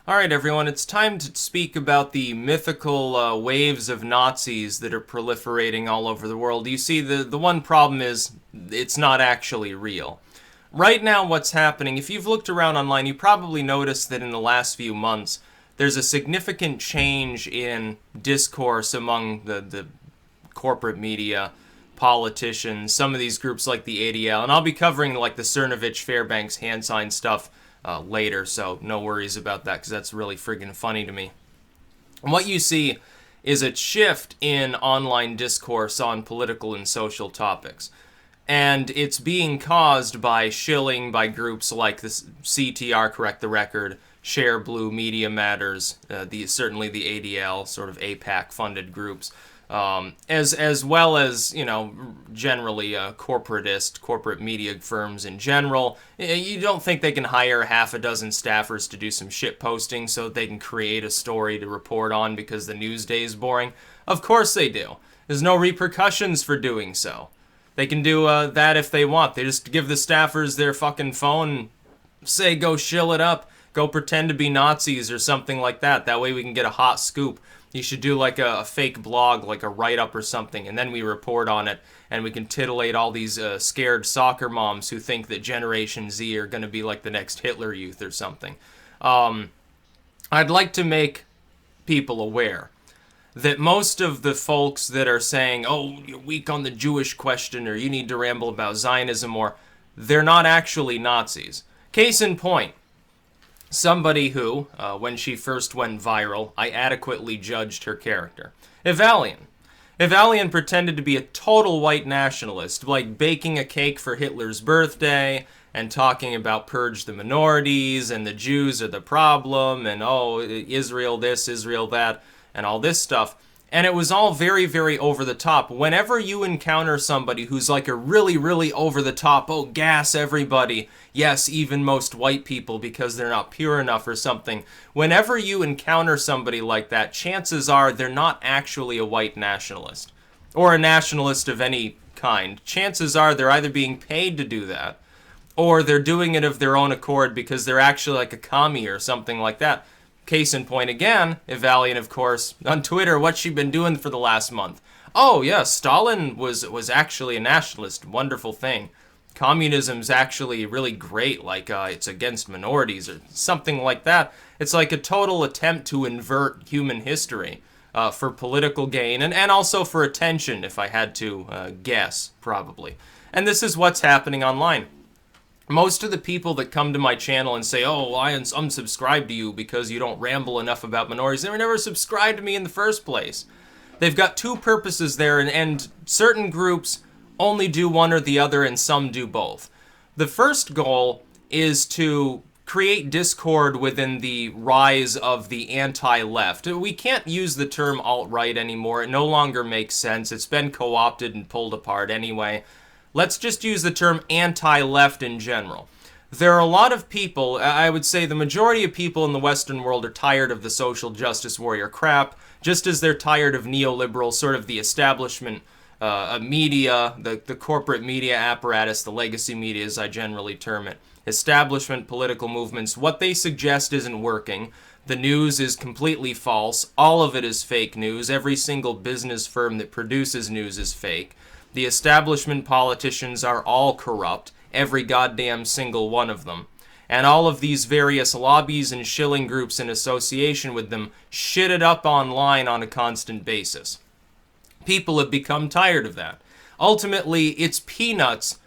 Alright everyone, it's time to speak about the mythical waves of Nazis that are proliferating all over the world. You see, the one problem is it's not actually real. Right now what's happening, if you've looked around online, you probably noticed that in the last few months there's a significant change in discourse among the corporate media, politicians, some of these groups like the ADL, and I'll be covering like the Cernovich, Fairbanks, hand sign stuff later, so no worries about that because that's really friggin' funny to me. And what you see is a shift in online discourse on political and social topics. And it's being caused by shilling by groups like the CTR, Correct the Record, Share Blue, Media Matters, certainly the ADL, sort of APAC-funded groups, as well as, you know, generally corporate media firms in general. You don't think they can hire half a dozen staffers to do some shit posting so they can create a story to report on because the news day is boring? Of course they do. There's no repercussions for doing so. They can do that if they want. They just give the staffers their fucking phone, say go shill it up, go pretend to be Nazis or something like that. That way we can get a hot scoop. You should do like a fake blog, like a write-up or something, and then we report on it, and we can titillate all these scared soccer moms who think that Generation Z are going to be like the next Hitler Youth or something. I'd like to make people aware that most of the folks that are saying, oh, you're weak on the Jewish question, or you need to ramble about Zionism more, they're not actually Nazis. Case in point, somebody who, when she first went viral, I adequately judged her character. Evalian. Evalian pretended to be a total white nationalist, like baking a cake for Hitler's birthday, and talking about purge the minorities, and the Jews are the problem, and oh, Israel this, Israel that, and all this stuff. And it was all very, very over the top. Whenever you encounter somebody who's like a really, really over the top, oh, gas everybody, yes, even most white people because they're not pure enough or something. Whenever you encounter somebody like that, chances are they're not actually a white nationalist or a nationalist of any kind. Chances are they're either being paid to do that or they're doing it of their own accord because they're actually like a commie or something like that. Case in point again, Evalian, of course, on Twitter, what's she been doing for the last month? Oh, yeah, Stalin was actually a nationalist. Wonderful thing. Communism's actually really great, like it's against minorities or something like that. It's like a total attempt to invert human history for political gain and also for attention, if I had to guess, probably. And this is what's happening online. Most of the people that come to my channel and say, oh, I unsubscribe to you because you don't ramble enough about minorities, they were never subscribed to me in the first place. They've got two purposes there, and certain groups only do one or the other, and some do both. The first goal is to create discord within the rise of the anti-left. We can't use the term alt-right anymore. It no longer makes sense. It's been co-opted and pulled apart anyway. Let's just use the term anti-left in general. There are a lot of people, I would say the majority of people in the Western world are tired of the social justice warrior crap, just as they're tired of neoliberal, sort of the establishment media, the corporate media apparatus, the legacy media as I generally term it. Establishment political movements, what they suggest isn't working. The news is completely false. All of it is fake news. Every single business firm that produces news is fake. The establishment politicians are all corrupt, every goddamn single one of them. And all of these various lobbies and shilling groups in association with them shit it up online on a constant basis. People have become tired of that. Ultimately, it's peanuts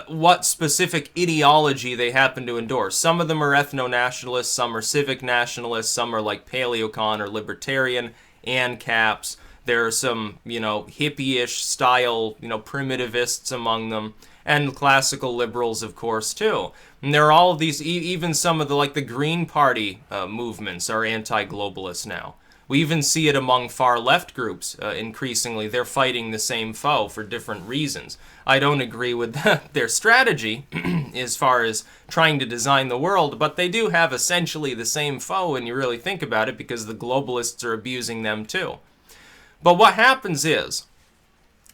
what specific ideology they happen to endorse. Some of them are ethno-nationalists, some are civic nationalists, some are like paleocon or libertarian, ANCAPs. There are some, hippie-ish style, primitivists among them, and classical liberals, of course, too. And there are all of these, even some of the Green Party movements are anti-globalist now. We even see it among far-left groups increasingly. They're fighting the same foe for different reasons. I don't agree with their strategy as far as trying to design the world, but they do have essentially the same foe when you really think about it because the globalists are abusing them too. But what happens is,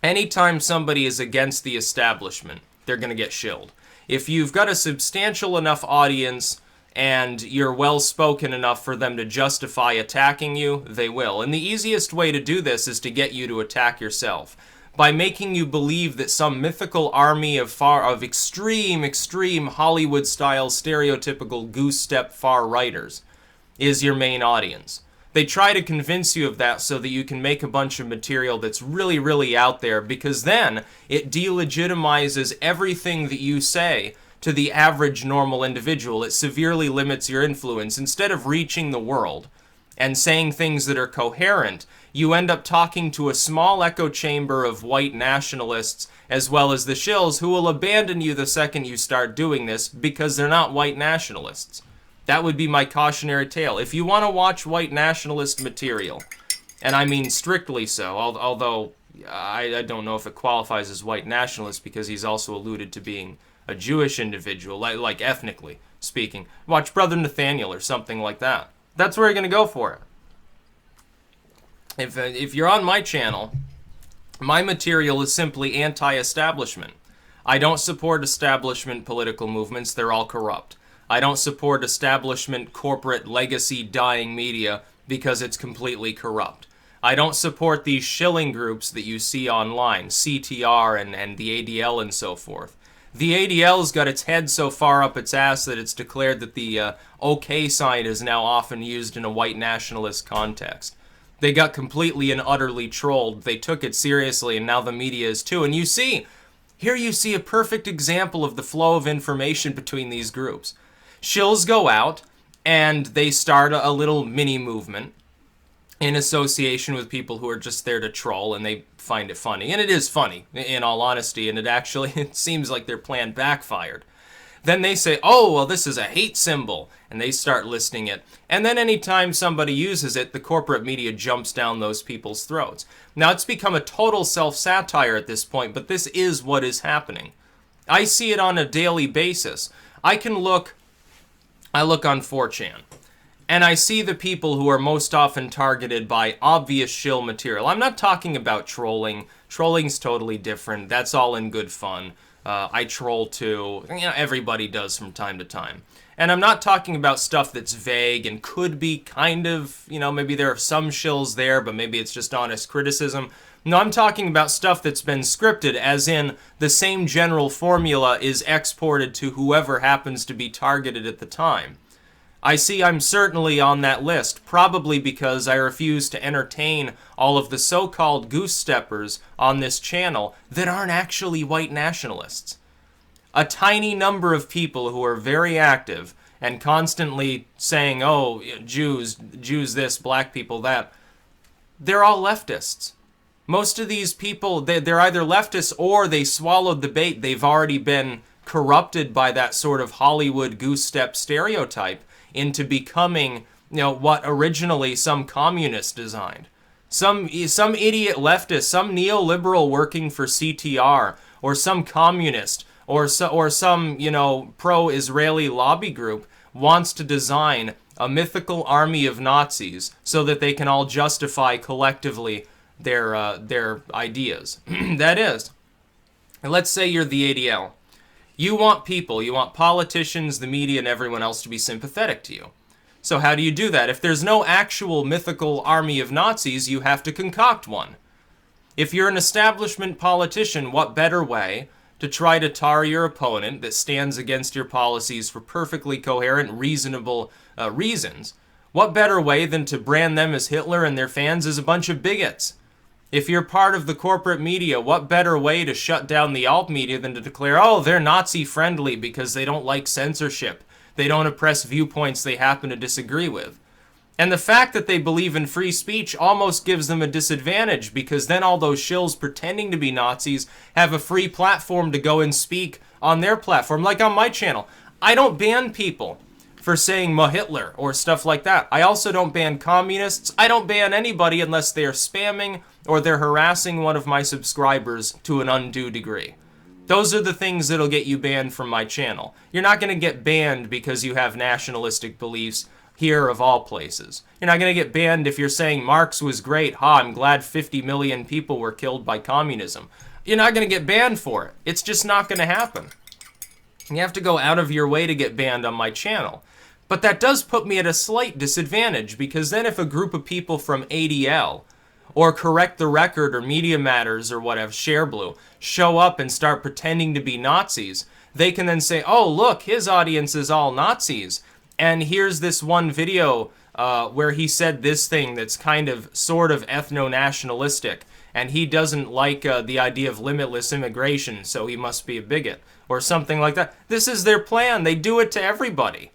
anytime somebody is against the establishment, they're going to get shilled. If you've got a substantial enough audience and you're well-spoken enough for them to justify attacking you, they will. And the easiest way to do this is to get you to attack yourself, by making you believe that some mythical army of extreme Hollywood-style stereotypical goose-step far-righters is your main audience. They try to convince you of that so that you can make a bunch of material that's really, really out there, because then it delegitimizes everything that you say to the average normal individual. It severely limits your influence. Instead of reaching the world and saying things that are coherent, you end up talking to a small echo chamber of white nationalists, as well as the shills, who will abandon you the second you start doing this because they're not white nationalists. That would be my cautionary tale. If you want to watch white nationalist material, and I mean strictly so, although I don't know if it qualifies as white nationalist, because he's also alluded to being a Jewish individual, like ethnically speaking. Watch Brother Nathaniel or something like that. That's where you're going to go for it. If you're on my channel, my material is simply anti-establishment. I don't support establishment political movements. They're all corrupt. I don't support establishment corporate legacy dying media because it's completely corrupt. I don't support these shilling groups that you see online, CTR and the ADL and so forth. The ADL's got its head so far up its ass that it's declared that the OK sign is now often used in a white nationalist context. They got completely and utterly trolled. They took it seriously, and now the media is too. And you see, here you see a perfect example of the flow of information between these groups. Shills go out, and they start a little mini-movement in association with people who are just there to troll, and they find it funny. And it is funny, in all honesty, and it seems like their plan backfired. Then they say, oh, well, this is a hate symbol, and they start listing it. And then anytime somebody uses it, the corporate media jumps down those people's throats. Now, it's become a total self-satire at this point, but this is what is happening. I see it on a daily basis. I look on 4chan, and I see the people who are most often targeted by obvious shill material. I'm not talking about trolling. Trolling's totally different. That's all in good fun. I troll too. Everybody does from time to time. And I'm not talking about stuff that's vague and could be kind of, maybe there are some shills there, but maybe it's just honest criticism. No, I'm talking about stuff that's been scripted, as in the same general formula is exported to whoever happens to be targeted at the time. I see I'm certainly on that list, probably because I refuse to entertain all of the so-called goose-steppers on this channel that aren't actually white nationalists. A tiny number of people who are very active and constantly saying, oh, Jews this, black people that, they're all leftists. Most of these people, they're either leftists or they swallowed the bait. They've already been corrupted by that sort of Hollywood goose-step stereotype into becoming, what originally some communist designed. Some idiot leftist, some neoliberal working for CTR, or some communist, or some, pro-Israeli lobby group wants to design a mythical army of Nazis so that they can all justify collectively their ideas. That is, let's say you're the ADL. You want politicians, the media, and everyone else to be sympathetic to you. So how do you do that? If there's no actual mythical army of Nazis, you have to concoct one. If you're an establishment politician, what better way to try to tar your opponent that stands against your policies for perfectly coherent, reasonable reasons? What better way than to brand them as Hitler and their fans as a bunch of bigots? If you're part of the corporate media, what better way to shut down the alt media than to declare, oh, they're Nazi-friendly because they don't like censorship. They don't oppress viewpoints they happen to disagree with. And the fact that they believe in free speech almost gives them a disadvantage, because then all those shills pretending to be Nazis have a free platform to go and speak on their platform, like on my channel. I don't ban people for saying "Ma Hitler" or stuff like that. I also don't ban communists. I don't ban anybody unless they are spamming or they're harassing one of my subscribers to an undue degree. Those are the things that'll get you banned from my channel. You're not going to get banned because you have nationalistic beliefs here of all places. You're not going to get banned if you're saying Marx was great. I'm glad 50 million people were killed by communism. You're not going to get banned for it. It's just not going to happen. You have to go out of your way to get banned on my channel. But that does put me at a slight disadvantage, because then if a group of people from ADL or Correct the Record or Media Matters or whatever, ShareBlue, show up and start pretending to be Nazis, they can then say, oh, look, his audience is all Nazis. And here's this one video where he said this thing that's kind of sort of ethno-nationalistic, and he doesn't like the idea of limitless immigration, so he must be a bigot, or something like that. This is their plan. They do it to everybody.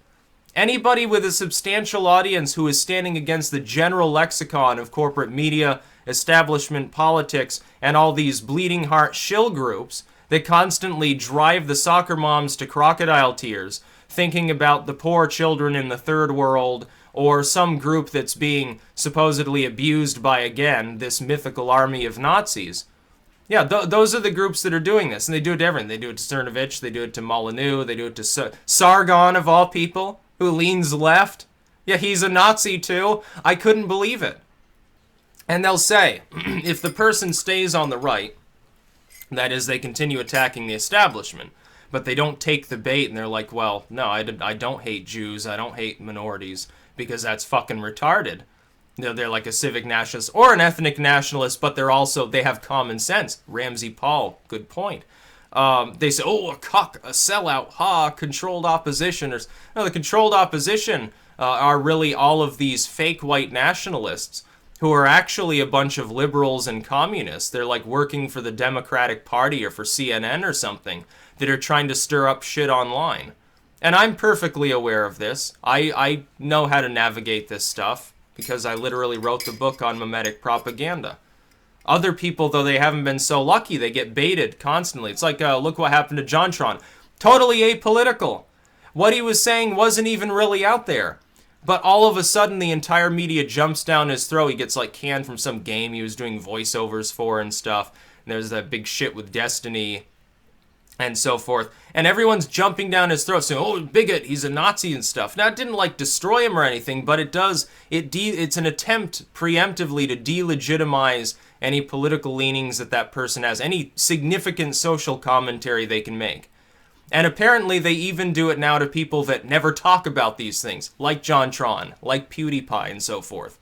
Anybody with a substantial audience who is standing against the general lexicon of corporate media, establishment politics, and all these bleeding heart shill groups that constantly drive the soccer moms to crocodile tears, thinking about the poor children in the third world, or some group that's being supposedly abused by, again, this mythical army of Nazis. Yeah, those are the groups that are doing this, and they do it to everyone. They do it to Cernovich, they do it to Molyneux, they do it to Sargon, of all people, who leans left. Yeah, he's a Nazi too. I couldn't believe it. And they'll say, if the person stays on the right, that is, they continue attacking the establishment, but they don't take the bait, and they're like, well, no, I don't hate Jews, I don't hate minorities, because that's fucking retarded. They're like a civic nationalist or an ethnic nationalist, but they have common sense. Ramsey Paul, good point. They say, oh, a cuck, a sellout, controlled opposition. No, the controlled opposition are really all of these fake white nationalists who are actually a bunch of liberals and communists. They're like working for the Democratic Party or for CNN or something, that are trying to stir up shit online. And I'm perfectly aware of this. I know how to navigate this stuff, because I literally wrote the book on mimetic propaganda. Other people, though they haven't been so lucky, they get baited constantly. It's like, look what happened to JonTron. Totally apolitical. What he was saying wasn't even really out there. But all of a sudden, the entire media jumps down his throat. He gets, like, canned from some game he was doing voiceovers for and stuff. And there's that big shit with Destiny and so forth. And everyone's jumping down his throat saying, oh, bigot, he's a Nazi and stuff. Now, it didn't, like, destroy him or anything, but it's an attempt preemptively to delegitimize any political leanings that person has, any significant social commentary they can make. And apparently they even do it now to people that never talk about these things, like JonTron, like PewDiePie, and so forth.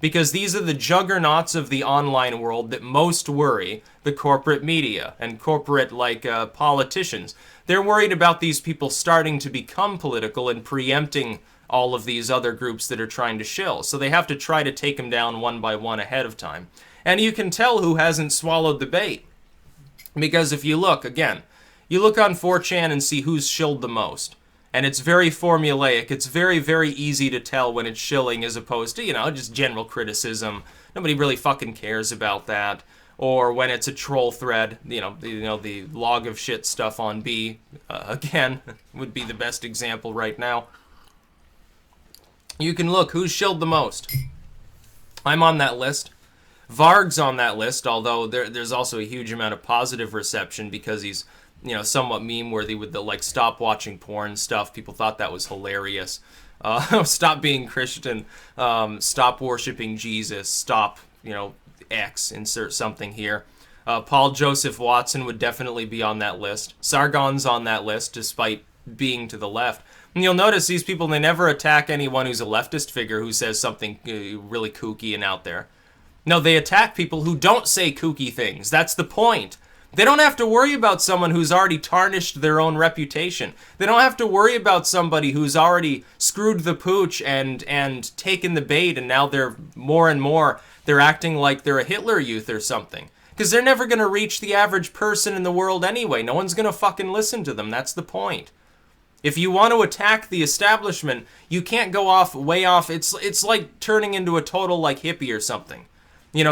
Because these are the juggernauts of the online world that most worry the corporate media and corporate, politicians. They're worried about these people starting to become political and preempting all of these other groups that are trying to shill. So they have to try to take them down one by one ahead of time. And you can tell who hasn't swallowed the bait. Because if you look, again, you look on 4chan and see who's shilled the most. And it's very formulaic. It's very, very easy to tell when it's shilling as opposed to, just general criticism. Nobody really fucking cares about that. Or when it's a troll thread, the log of shit stuff on B, again, would be the best example right now. You can look who's shilled the most. I'm on that list. Varg's on that list, although there's also a huge amount of positive reception because he's, somewhat meme-worthy with the, stop watching porn stuff. People thought that was hilarious. Stop being Christian. Stop worshiping Jesus. Stop, X. Insert something here. Paul Joseph Watson would definitely be on that list. Sargon's on that list, despite being to the left. And you'll notice these people, they never attack anyone who's a leftist figure who says something really kooky and out there. No, they attack people who don't say kooky things. That's the point. They don't have to worry about someone who's already tarnished their own reputation. They don't have to worry about somebody who's already screwed the pooch and taken the bait, and now they're more and more, they're acting like they're a Hitler Youth or something. Because they're never going to reach the average person in the world anyway. No one's going to fucking listen to them. That's the point. If you want to attack the establishment, you can't go way off. It's like turning into a total hippie or something.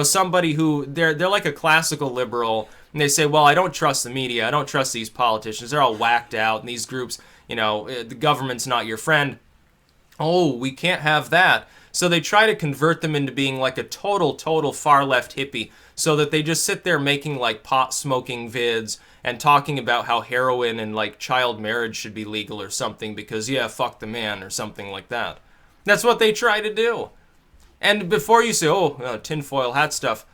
Somebody who, they're like a classical liberal, and they say, well, I don't trust the media, I don't trust these politicians, they're all whacked out, and these groups, the government's not your friend. Oh, we can't have that. So they try to convert them into being like a total far-left hippie, so that they just sit there making pot-smoking vids, and talking about how heroin and child marriage should be legal or something, because, yeah, fuck the man, or something like that. That's what they try to do. And before you say, tinfoil hat stuff,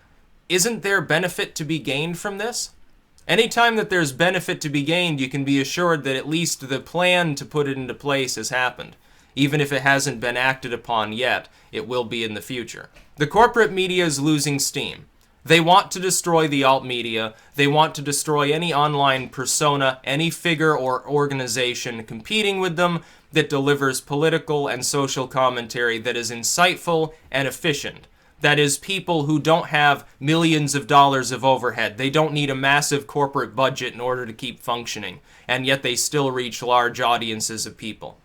isn't there benefit to be gained from this? Anytime that there's benefit to be gained, you can be assured that at least the plan to put it into place has happened. Even if it hasn't been acted upon yet, it will be in the future. The corporate media is losing steam. They want to destroy the alt media. They want to destroy any online persona, any figure or organization competing with them that delivers political and social commentary that is insightful and efficient. That is, people who don't have millions of dollars of overhead. They don't need a massive corporate budget in order to keep functioning, and yet they still reach large audiences of people.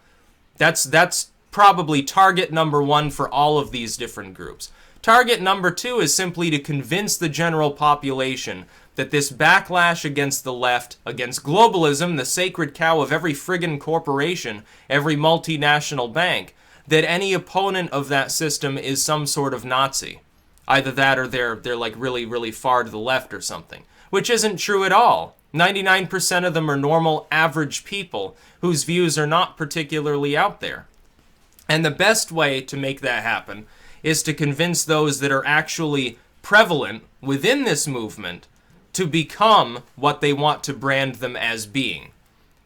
That's probably target number one for all of these different groups. Target number two is simply to convince the general population that this backlash against the left, against globalism, the sacred cow of every friggin' corporation, every multinational bank, that any opponent of that system is some sort of Nazi. Either that or they're like really, really far to the left or something. Which isn't true at all. 99% of them are normal, average people whose views are not particularly out there. And the best way to make that happen is to convince those that are actually prevalent within this movement to become what they want to brand them as being.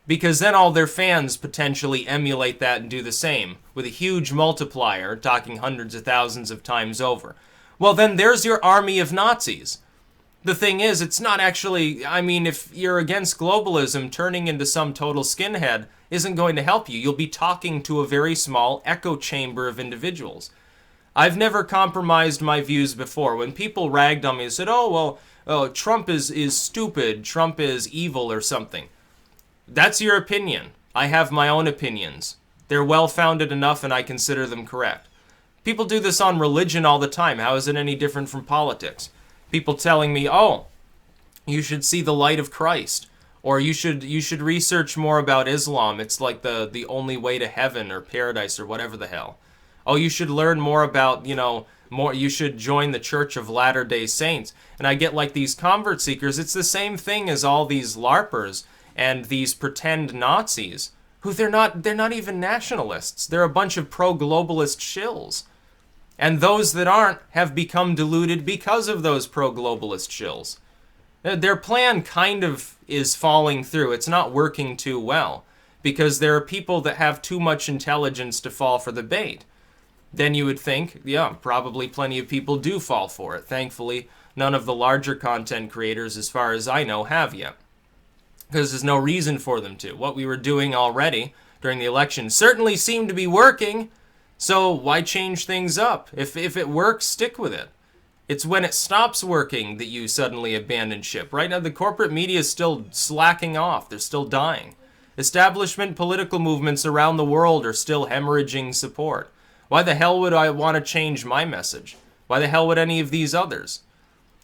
Because then all their fans potentially emulate that and do the same, with a huge multiplier, talking hundreds of thousands of times over. Well, then there's your army of Nazis. The thing is, it's not actually, I mean, if you're against globalism, turning into some total skinhead isn't going to help you. You'll be talking to a very small echo chamber of individuals. I've never compromised my views before. When people ragged on me and said, Trump is stupid, Trump is evil or something. That's your opinion. I have my own opinions. They're well-founded enough and I consider them correct. People do this on religion all the time. How is it any different from politics? People telling me, you should see the light of Christ. Or you should research more about Islam. It's like the only way to heaven or paradise or whatever the hell. Oh, you should learn more about, you should join the Church of Latter-day Saints. And I get like these convert seekers. It's the same thing as all these LARPers and these pretend Nazis, who they're not even nationalists. They're a bunch of pro-globalist shills. And those that aren't have become deluded because of those pro-globalist shills. Their plan kind of is falling through. It's not working too well, because there are people that have too much intelligence to fall for the bait. Then you would think, yeah, probably plenty of people do fall for it. Thankfully, none of the larger content creators, as far as I know, have yet. Because there's no reason for them to. What we were doing already during the election certainly seemed to be working, so why change things up? If it works, stick with it. It's when it stops working that you suddenly abandon ship. Right now, the corporate media is still slacking off. They're still dying. Establishment political movements around the world are still hemorrhaging support. Why the hell would I want to change my message? Why the hell would any of these others?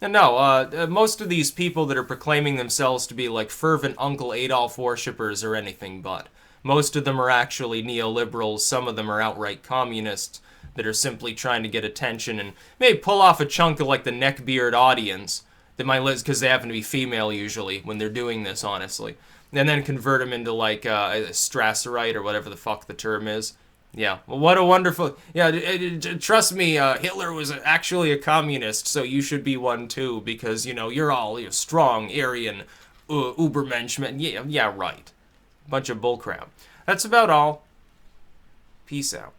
And no, most of these people that are proclaiming themselves to be like fervent Uncle Adolf worshippers are anything but. Most of them are actually neoliberals. Some of them are outright communists that are simply trying to get attention and maybe pull off a chunk of like the neckbeard audience that might list, because they happen to be female usually when they're doing this, honestly. And then convert them into like a Strasserite or whatever the fuck the term is. Yeah, well, what a wonderful... Yeah, trust me, Hitler was actually a communist, so you should be one too, because, you're all strong, Aryan, Ubermensch. Yeah, right. Bunch of bullcrap. That's about all. Peace out.